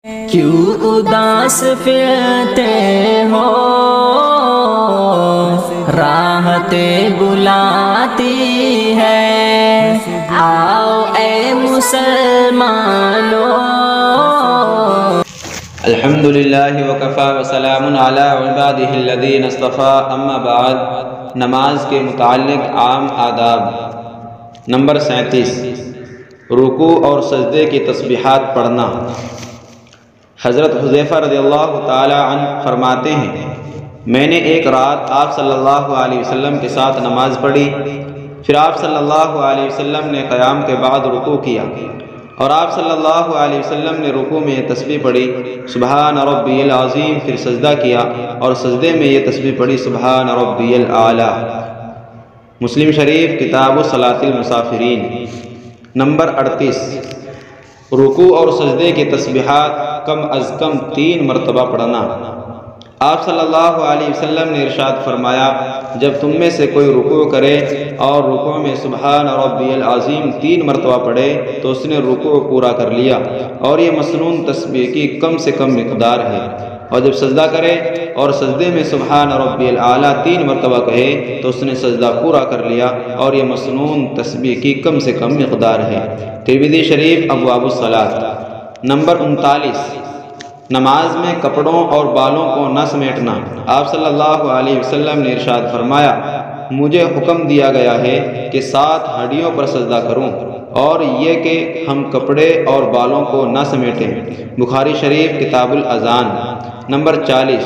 کیوں اداس پھرتے ہو، راحتیں بلاتی ہے، آؤ اے مسلمانوں۔ الحمدللہ وکفی وسلام علی عبادہ الذین اصطفیٰ، اما بعد۔ نماز کے متعلق عام آداب۔ نمبر 37، رکوع اور سجدے کی تسبیحات پڑھنا۔ حضرت حذیفہ رضی اللہ تعالی عنہ فرماتے ہیں، میں نے ایک رات آپ صلی اللہ علیہ وسلم کے ساتھ نماز پڑھی، پھر آپ صلی اللہ علیہ وسلم نے قیام کے بعد رکوع کیا، اور آپ صلی اللہ علیہ وسلم نے رکوع میں یہ تسبیح پڑھی سبحان ربی العظیم، پھر سجدہ کیا اور سجدے میں یہ تسبیح پڑھی سبحان ربی الاعلی۔ مسلم شریف کتاب صلاۃ المسافرین۔ نمبر 38، رکوع اور سجدے کی تسبیحات کم از کم 3 مرتبہ پڑھنا۔ آپ صلی اللہ علیہ وسلم نے ارشاد فرمایا، جب تم میں سے کوئی رکوع کرے اور رکوع میں سبحان ربی العظیم 3 مرتبہ پڑھے تو اس نے رکوع پورا کر لیا، اور یہ مسنون تسبیح کی کم سے کم مقدار ہے، اور جب سجدہ کرے اور سجدے میں سبحان ربی الاعلی 3 مرتبہ کہے تو اس نے سجدہ پورا کر لیا، اور یہ مسنون تسبیح کی کم سے کم مقدار ہے۔ ترمذی شریف ابواب الصلاۃ۔ نمبر 39، نماز میں کپڑوں اور بالوں کو نہ سمیٹنا۔ آپ صلی اللہ علیہ وسلم نے ارشاد فرمایا، مجھے حکم دیا گیا ہے کہ 7 ہڈیوں پر سجدہ کروں، اور یہ کہ ہم کپڑے اور بالوں کو نہ سمیٹیں۔ بخاری شریف کتاب الاذان۔ نمبر 40،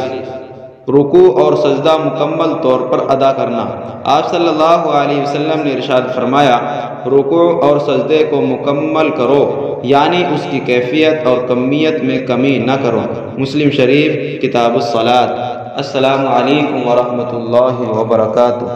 رکوع اور سجدہ مکمل طور پر ادا کرنا۔ آپ صلی اللہ علیہ وسلم نے ارشاد فرمایا، رکوع اور سجدے کو مکمل کرو، یعنی اس کی کیفیت اور کمیت میں کمی نہ کرو۔ مسلم شریف کتاب الصلاۃ۔ السلام علیکم ورحمۃ اللہ وبرکاتہ۔